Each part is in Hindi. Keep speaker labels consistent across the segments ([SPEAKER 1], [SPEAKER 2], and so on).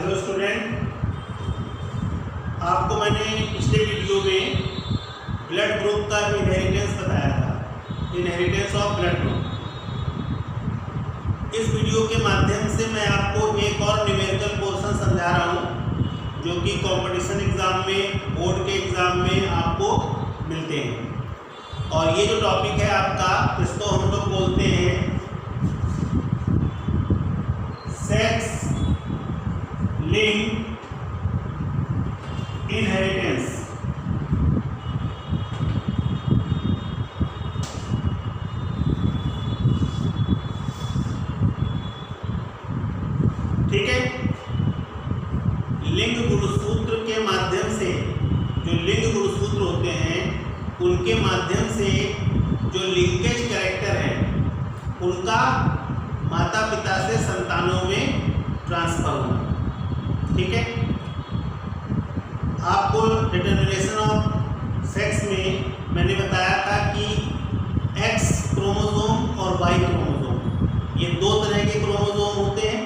[SPEAKER 1] हेलो स्टूडेंट, आपको मैंने पिछले वीडियो में ब्लड ग्रुप का इनहेरिटेंस बताया था, इनहेरिटेंस ऑफ ब्लड ग्रुप। इस वीडियो के माध्यम से मैं आपको एक और न्यूमेरिकल पोर्शन समझा रहा हूँ जो कि कंपटीशन एग्ज़ाम में, बोर्ड के एग्ज़ाम में आपको मिलते हैं। और ये जो टॉपिक है आपका, इसको हम लोग बोलते हैं सेक्स लिंक्ड इनहेरिटेंस। ठीक है, लिंग गुणसूत्र के माध्यम से, जो लिंग गुणसूत्र होते हैं उनके माध्यम से जो लिंकेज कैरेक्टर है उनका माता पिता से संतानों में ट्रांसफर होना। ठीक है, आपको डिटरमिनेशन ऑफ सेक्स में मैंने बताया था कि एक्स क्रोमोसोम और वाई क्रोमोसोम, ये दो तरह के क्रोमोसोम होते हैं,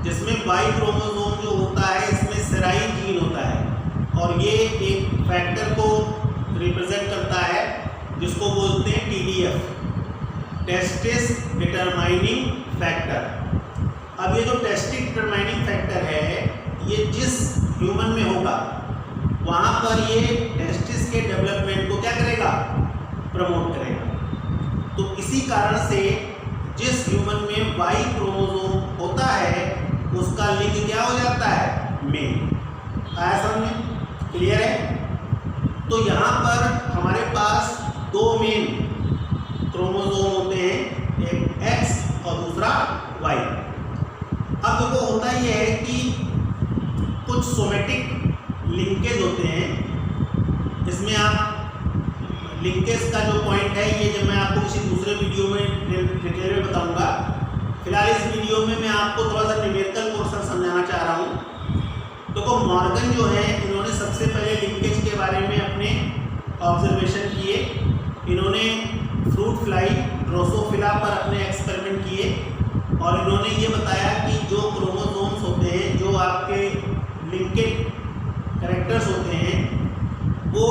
[SPEAKER 1] जिसमें वाई क्रोमोसोम जो होता है इसमें सेराइल जीन होता है और ये एक फैक्टर को रिप्रेजेंट करता है जिसको बोलते हैं TDF, टेस्टिस डिटरमाइनिंग फैक्टर। अब ये जो टेस्टिस डिटरमाइनिंग फैक्टर है ये जिस ह्यूमन में होगा वहाँ पर ये टेस्टिस के डेवलपमेंट को क्या करेगा, प्रमोट करेगा। तो इसी कारण से जिस ह्यूमन में वाई क्रोमोसोम होता है उसका लिंग क्या हो जाता है, मेल। आया समझ में? क्लियर है? तो यहाँ पर हमारे पास दो मेन क्रोमोसोम होते हैं, एक एक्स और दूसरा वाई। अब देखो होता यह है कि कुछ सोमेटिक लिंकेज होते हैं, इसमें आप लिंकेज का जो पॉइंट है ये जब मैं आपको किसी दूसरे वीडियो में डिटेल में बताऊंगा। फिलहाल इस वीडियो में मैं आपको थोड़ा सा न्यूमेरिकल पोर्शन समझाना चाह रहा हूँ। देखो मॉर्गन जो है इन्होंने सबसे पहले लिंकेज के बारे में अपने ऑब्जर्वेशन किए। इन्होंने फ्रूट फ्लाई ड्रोसोफिला पर अपने एक्सपेरिमेंट किए और इन्होंने ये बताया कि जो क्रोमोसोम्स होते हैं, जो आपके लिंकेज कैरेक्टर्स होते हैं, वो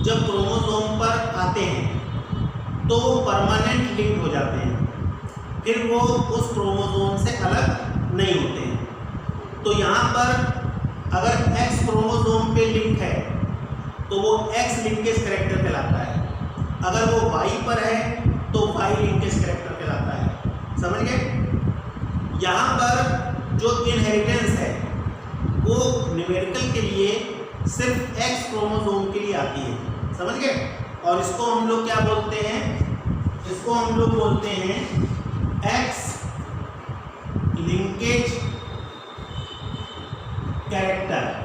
[SPEAKER 1] जब क्रोमोसोम पर आते हैं तो वो परमानेंट लिंक हो जाते हैं, फिर वो उस क्रोमोसोम से अलग नहीं होते हैं। तो यहाँ पर अगर एक्स क्रोमोसोम पे लिंक है तो वो एक्स लिंकेज कैरेक्टर कहलाता है, अगर वो वाई पर है तो वाई लिंकेज कैरेक्टर कहलाता है। समझ गए? यहाँ पर जो इनहेरिटेंस है वो न्यूमेरिकल के लिए सिर्फ एक्स क्रोमोसोम के लिए आती है। समझ गए? और इसको हम लोग क्या बोलते हैं, इसको हम लोग बोलते हैं एक्स लिंकेज कैरेक्टर।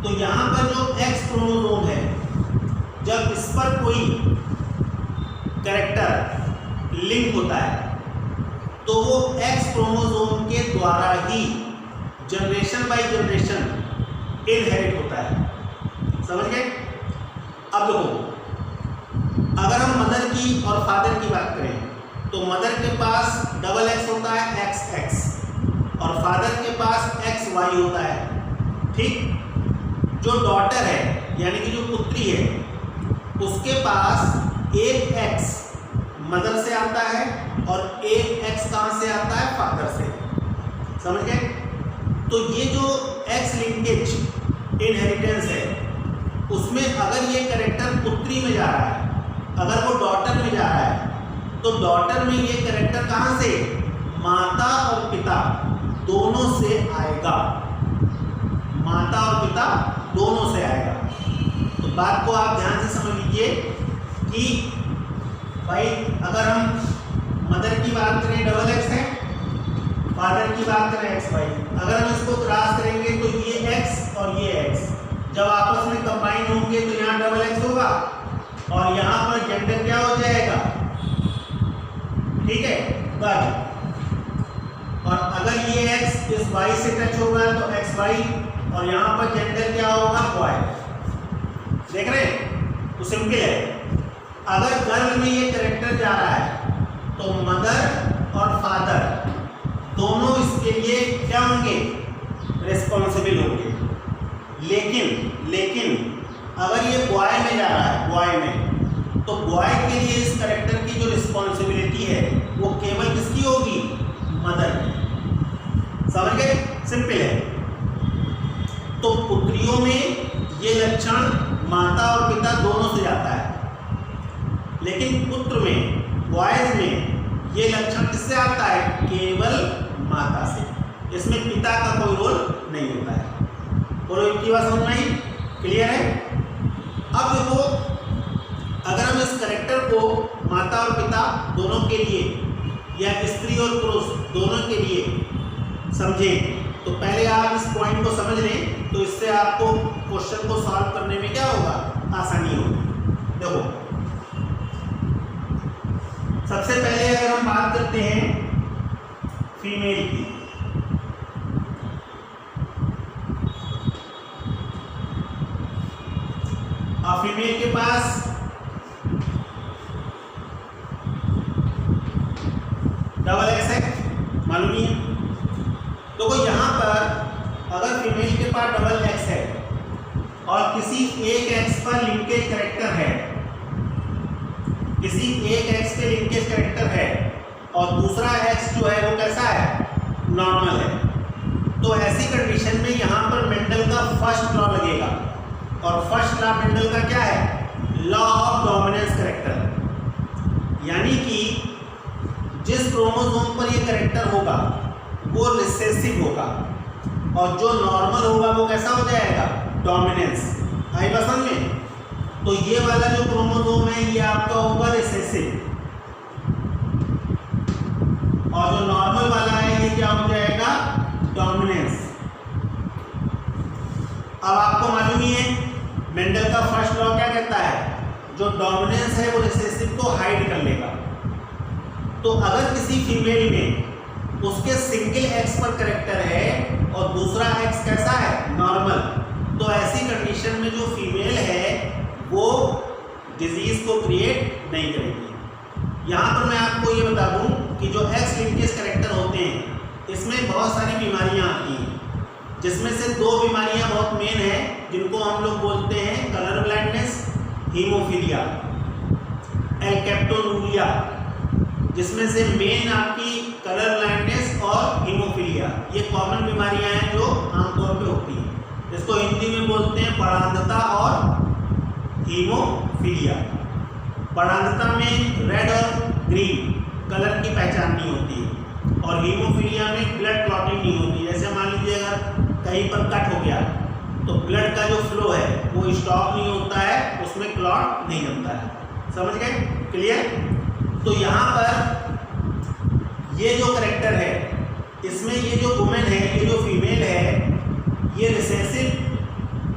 [SPEAKER 1] तो यहां पर जो एक्स क्रोमोसोम है, जब इस पर कोई कैरेक्टर लिंक होता है तो वो एक्स क्रोमोसोम के द्वारा ही जनरेशन बाय जनरेशन इनहेरिट होता है। समझ गए? अब देखो, अगर हम मदर की और फादर की बात करें तो मदर के पास डबल एक्स होता है, एक्स एक्स, और फादर के पास एक्स वाई होता है। ठीक? जो डॉटर है यानी कि जो पुत्री है उसके पास एक एक्स मदर से आता है और एक एक्स कहाँ से आता है, फादर से। समझ गए? तो ये जो एक्स लिंकेज इनहेरिटेंस है उसमें अगर ये कैरेक्टर पुत्री में जा रहा है, अगर वो डॉटर में जा रहा है तो डॉटर में ये कैरेक्टर कहाँ से, माता और पिता दोनों से आएगा, माता और पिता दोनों से आएगा। तो बात को आप ध्यान से समझ लीजिए कि भाई अगर हम मदर की बात करें डबल एक्स है, फादर की बात करें एक्स वाई, अगर हम इसको क्रॉस करेंगे तो ये एक्स और ये एक्स जब आपस में कंबाइन होंगे तो यहाँ डबल एक्स होगा और यहाँ पर जेंडर क्या हो जाएगा, ठीक है, गर्ल। और अगर ये एक्स इस वाई से टच होगा तो एक्स वाई, और यहाँ पर जेंडर क्या होगा, बॉय। देख रहे हैं? तो सिंपल है, अगर गर्ल में ये कैरेक्टर जा रहा है तो मदर और फादर दोनों इसके लिए क्या होंगे, रिस्पॉन्सिबल होंगे। लेकिन अगर ये बॉय में जा रहा है, बॉय में, तो बॉय के लिए इस कैरेक्टर की जो रिस्पॉन्सिबिलिटी है वो केवल किसकी होगी, मदर की। समझ गए, सिंपल है। तो पुत्रियों में ये लक्षण माता और पिता दोनों से जाता है, लेकिन पुत्र में, बॉयज में ये लक्षण किससे आता है, केवल माता से। इसमें पिता का कोई रोल नहीं होता है। बोलो इनकी बात समझ में आई, क्लियर है। अब देखो, अगर हम इस कैरेक्टर को माता और पिता दोनों के लिए या स्त्री और पुरुष दोनों के लिए समझें, तो पहले आप इस पॉइंट को समझ लें, तो इससे आपको क्वेश्चन को सॉल्व करने में क्या होगा, आसानी होगी। देखो, सबसे पहले अगर हम बात करते हैं फीमेल की, और फीमेल के पास डबल एक्स है, मालूम नहीं है। तो यहाँ पर अगर फीमेल के पास डबल एक्स है और किसी एक एक्स पर लिंकेज कैरेक्टर है, किसी एक एक्स पे लिंकेज कैरेक्टर है और दूसरा एक्स जो है वो कैसा है, नॉर्मल है, तो ऐसी कंडीशन में यहाँ पर मेंडल का फर्स्ट लॉ लगेगा। और फर्स्ट लॉ मेंडल का क्या है, लॉ ऑफ डोमिनेंस कैरेक्टर। यानी कि जिस क्रोमोसोम पर ये कैरेक्टर होगा वो रिसेसिव होगा और जो नॉर्मल होगा वो कैसा हो जाएगा, डोमिनेंस। आई बात समझ में। तो ये वाला जो क्रोमोसोम है ये आपका होगा रिसेसिव, और जो नॉर्मल वाला है ये क्या हो जाएगा, डोमिनेंस। अब आपको मालूम ही है मेंडल का फर्स्ट लॉ क्या कहता है, जो डोमिनेंस है वो रिसेसिव को हाइड कर लेगा। तो अगर किसी फीमेल में उसके सिंगल एक्स पर कैरेक्टर है और दूसरा एक्स कैसा है, नॉर्मल, तो ऐसी कंडीशन में जो फीमेल है वो डिजीज को क्रिएट नहीं करेगी। यहाँ पर मैं आपको ये बता दूँ कि जो एक्स लिंकेज कैरेक्टर होते हैं इसमें बहुत सारी बीमारियाँ आती हैं, जिसमें से दो बीमारियाँ बहुत मेन हैं जिनको हम लोग बोलते हैं कलर ब्लाइंडनेस, हीमोफीलिया, एल्केप्टोनूरिया, जिसमें से मेन आपकी कलर ब्लाइंडनेस और हीमोफीलिया, ये कॉमन बीमारियां हैं जो आमतौर पे होती हैं। इसको हिंदी में बोलते हैं परांधता और हीमोफीलिया। परांधता में रेड और ग्रीन कलर की पहचान नहीं होती है और हीमोफीलिया में ब्लड क्लॉटिंग नहीं होती। जैसे मान लीजिए अगर कहीं पर कट हो गया तो ब्लड का जो फ्लो है वो स्टॉप नहीं होता है, उसमें क्लॉट नहीं जमता है। समझ गए, क्लियर। तो यहाँ पर ये जो कैरेक्टर है इसमें ये जो वुमेन है, ये जो फीमेल है, ये रिसेसिव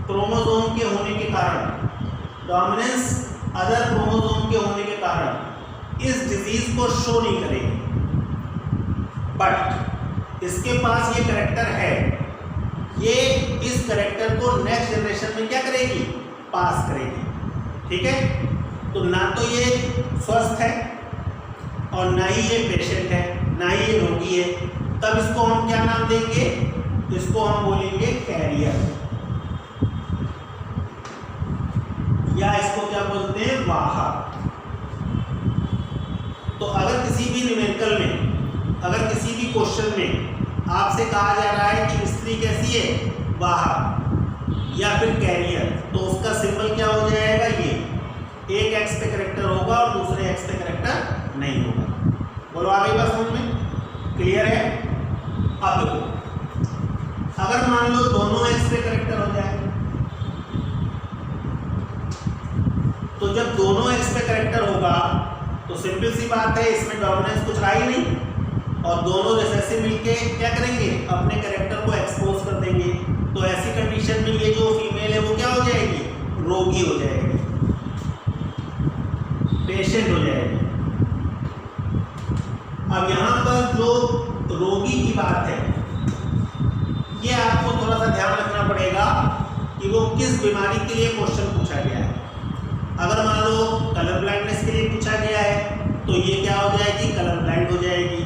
[SPEAKER 1] क्रोमोसोम के होने के कारण, डोमिनेंस अदर क्रोमोसोम के होने के कारण इस डिजीज को शो नहीं करेगी। बट इसके पास ये कैरेक्टर है, ये इस कैरेक्टर को नेक्स्ट जनरेशन में क्या करेगी, पास करेगी। ठीक है। तो ना तो ये स्वस्थ है और ना ही ये पेशेंट है, ना ही ये रोगी है, तब इसको हम क्या नाम देंगे, इसको हम बोलेंगे कैरियर, या इसको क्या बोलते हैं, वाहक। तो अगर किसी भी न्यूमेरिकल में, अगर किसी भी क्वेश्चन में आपसे कहा जा रहा है कि स्त्री कैसी है, वाहक या फिर कैरियर, तो उसका सिंबल क्या हो जाएगा, ये एक एक्स पे कैरेक्टर होगा और दूसरे एक्स पे कैरेक्टर नहीं होगा। बोलो आ गई बात समझ में, क्लियर है। अब देखो, अगर मान लो दोनों एक्स पे कैरेक्टर हो जाए, तो जब दोनों एक्स पे कैरेक्टर होगा तो सिंपल सी बात है, इसमें डोमिनेंस कुछ रहा ही नहीं और दोनों रिसेसिव मिलके क्या करेंगे, अपने कैरेक्टर को एक्सपोज कर देंगे। तो ऐसी कंडीशन में ये जो फीमेल है वो क्या हो जाएगी, रोगी हो जाएगी, पेशेंट हो जाएगी। अब यहाँ पर जो रोगी की बात है ये आपको थोड़ा सा ध्यान रखना पड़ेगा कि वो किस बीमारी के लिए क्वेश्चन पूछा गया है। अगर मान लो कलर ब्लाइंडनेस के लिए पूछा गया है तो ये क्या हो जाएगी, कलर ब्लाइंड हो जाएगी।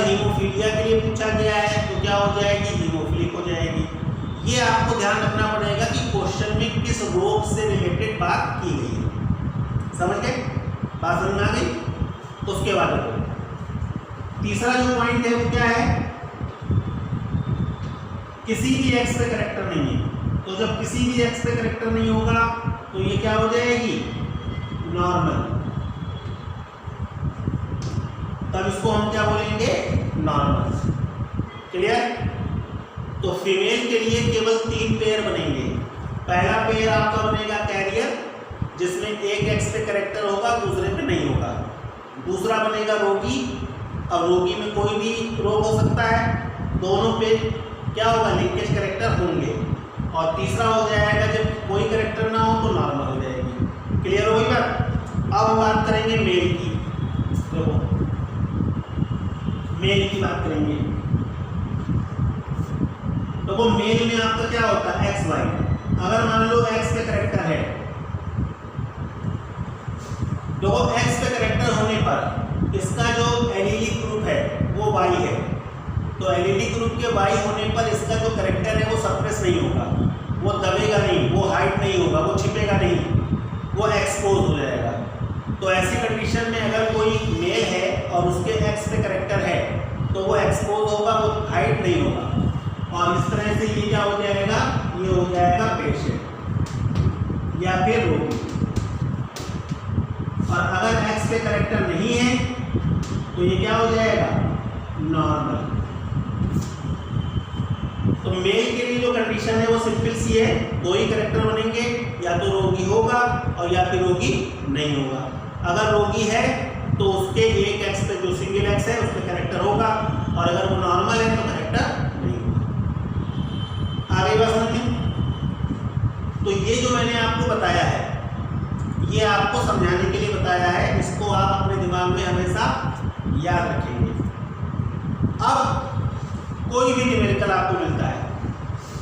[SPEAKER 1] हीमोफीलिया के लिए पूछा गया है तो क्या हो जाएगी, हीमोफिलिक हो जाएगी। ये आपको ध्यान रखना पड़ेगा कि क्वेश्चन में किस रोग से रिलेटेड बात की गई है। समझ गए, बात समझ में आ गई। तो उसके बाद तीसरा जो पॉइंट है वो क्या है, किसी भी एक्स पे करेक्टर नहीं है। तो जब किसी भी एक्स पे करेक्टर नहीं होगा तो ये क्या हो जाएगी, नॉर्मल। तब इसको हम क्या बोलेंगे, नॉर्मल। क्लियर। तो फीमेल के लिए केवल 3 पेयर बनेंगे। पहला पेयर आपका बनेगा कैरियर, जिसमें एक एक्स पे करेक्टर होगा दूसरे पे नहीं होगा। दूसरा बनेगा रोगी। अब रोगी में कोई भी रोग हो सकता है, दोनों पे क्या होगा, लिंकेज करेक्टर होंगे। और तीसरा हो जाएगा जब कोई करेक्टर ना हो तो नॉर्मल हो जाएगी। क्लियर हो गई बात। अब हम बात करेंगे मेल की। देखो मेल की बात करेंगे तो वो मेल में आपका क्या होता है, एक्स वाई। अगर मान लो एक्स पे करेक्टर है तो वो एक्स पे करेक्टर होने पर इसका जो एलीलिक ग्रुप है वो वाई है। तो एलीलिक ग्रुप के वाई होने पर इसका जो करेक्टर है वो सप्रेस नहीं होगा, वो दबेगा नहीं, वो हाइड नहीं होगा, वो छिपेगा नहीं, वो एक्सपोज हो जाएगा। तो ऐसी कंडीशन में अगर कोई मेल है और उसके एक्स पे करेक्टर है तो वो एक्सपोज होगा, वो हाइड नहीं होगा। और इस तरह से ये क्या हो जाएगा, ये हो जाएगा पेशेंट या फिर रोगी। और अगर एक्स पे करेक्टर नहीं है तो ये क्या हो जाएगा, नॉर्मल। तो मेल के लिए जो कंडीशन है वो सिंपल सी है, 2 ही करेक्टर बनेंगे, या तो रोगी होगा और या फिर रोगी नहीं होगा। अगर रोगी है तो उसके एक एक्स पे जो सिंगल एक्स है उस पे करेक्टर होगा, और अगर वो नॉर्मल है तो करेक्टर नहीं होगा। आगे बात समझिए। तो ये जो मैंने आपको बताया है ये आपको समझाने के लिए बताया है, इसको आप अपने दिमाग में हमेशा याद रखेंगे। अब कोई भी न्यूमेरिकल आपको मिलता है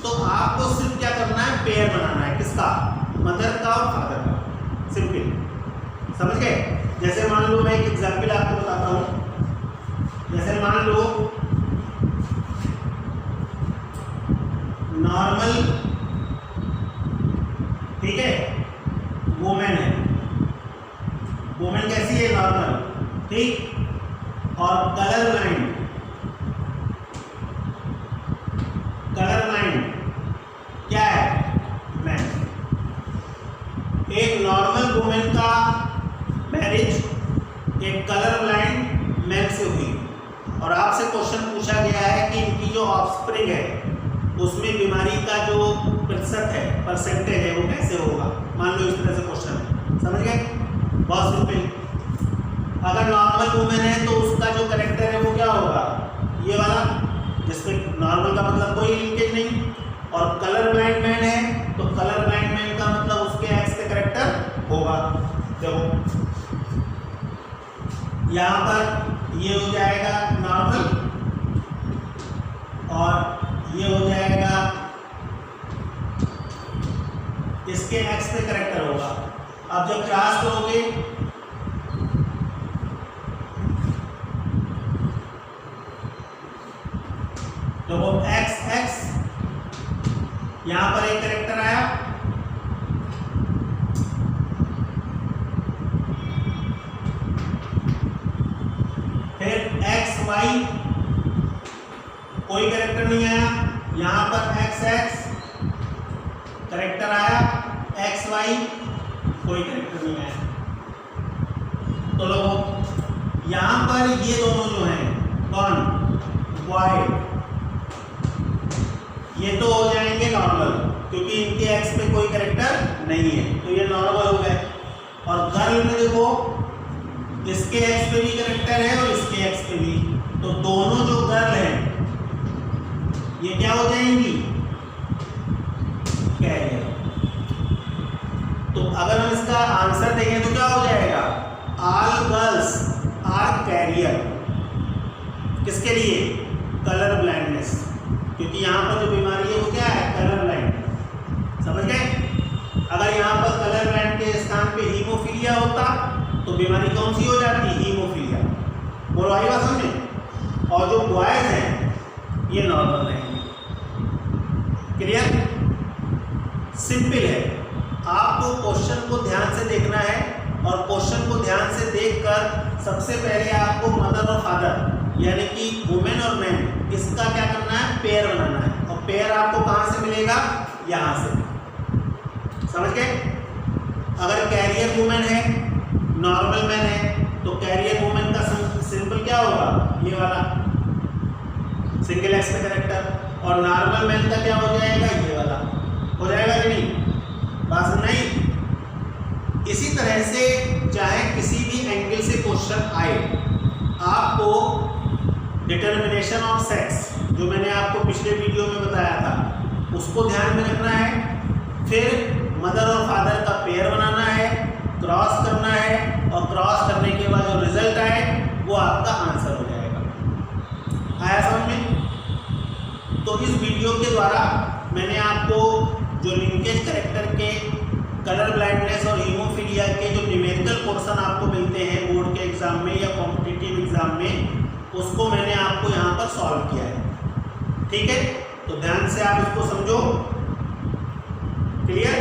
[SPEAKER 1] तो आपको सिर्फ क्या करना है, पेयर बनाना है। किसका, मदर का और फादर का। सिंपल, समझ गए। जैसे मान लो मैं एक एग्जाम्पल आपको बताता हूं। जैसे मान लो नॉर्मल, ठीक है, वुमेन है। वुमेन कैसी है, नॉर्मल, ठीक। और कलर ब्लाइंड, कलर ब्लाइंड क्या है, मैन। एक नॉर्मल वुमेन का मैरिज एक कलर ब्लाइंड मैन से हुई और आपसे क्वेश्चन पूछा गया है कि इनकी जो ऑफस्प्रिंग है उसमें बीमारी का जो प्रतिशत है, परसेंटेज है, वो कैसे होगा। मान लो इस तरह से क्वेश्चन है, समझ गए, बहुत सिंपल। अगर नॉर्मल वुमेन है तो उसका जो करेक्टर है वो क्या होगा, ये वाला, जिसमें नॉर्मल का मतलब कोई लिंकेज नहीं। और कलर ब्लाइंड मैन है तो कलर ब्लाइंड मैन का मतलब उसके एक्स पे करेक्टर होगा। देखो यहाँ पर ये हो जाएगा नॉर्मल और ये हो जाएगा इसके एक्स पे करेक्टर होगा। अब जब क्रॉस करोगे तो वो एक्स एक्स, यहां पर एक करेक्टर आया, फिर एक्स वाई, कोई करेक्टर नहीं आया, यहां पर एक्स एक्स करेक्टर आया, एक्स वाई कोई करेक्टर नहीं आया। तो लोगों यहां पर ये दोनों जो हैं, कौन, वाई, ये तो हो जाएंगे नॉर्मल क्योंकि इनके एक्स पे कोई करेक्टर नहीं है, तो ये नॉर्मल हो गए। और गर्ल में देखो इसके एक्स पे भी करेक्टर है और इसके एक्स पे भी, तो दोनों जो गर्ल हैं ये क्या हो जाएंगी, कैरियर। तो अगर हम इसका आंसर देंगे तो क्या हो जाएगा, ऑल गर्ल्स आर कैरियर। किसके लिए, कलर ब्लाइंडनेस, क्योंकि यहाँ पर जो बीमारी है वो क्या है, कलर ब्लाइंड। समझ गए। अगर यहाँ पर कलर ब्लाइंड के स्थान पे हीमोफीलिया होता तो बीमारी कौन सी हो जाती, हीमोफीलिया। बोलो आई बात समझे। और जो बॉयज हैं ये नॉर्मल रहेंगे। क्लियर? सिंपल है। आपको क्वेश्चन को ध्यान से देखना है और क्वेश्चन को ध्यान से देखकर सबसे पहले आपको मदर और फादर यानी कि वुमेन और मैन इसका क्या करना है, पेयर बनाना है। और पेयर आपको कहाँ से मिलेगा, यहाँ से। समझ गए? अगर कैरियर वुमेन है, नॉर्मल मैन है, तो कैरियर वुमेन का सिंपल क्या होगा, ये वाला सिंगल एक्स में कैरेक्टर। और नॉर्मल मैन का क्या हो जाएगा, ये वाला हो जाएगा कि नहीं? बात नहीं। इसी तरह से चाहे किसी भी एंगल से क्वेश्चन आए, आपको डिटर्मिनेशन ऑफ सेक्स जो मैंने आपको पिछले वीडियो में बताया था उसको ध्यान में रखना है। फिर मदर और फादर का पेयर बनाना है, क्रॉस करना है और क्रॉस करने के बाद जो रिजल्ट आए वो आपका आंसर हो जाएगा। आया समझ में? तो इस वीडियो के द्वारा मैंने आपको जो लिंकेज कैरेक्टर के, कलर ब्लाइंडनेस और हीमोफीलिया के जो न्यूमेरिकल पोर्शन आपको मिलते हैं बोर्ड के एग्जाम में या कॉम्पिटिटिव एग्जाम में, उसको मैंने आपको यहाँ पर सॉल्व किया है। ठीक है? तो ध्यान से आप इसको समझो। क्लियर?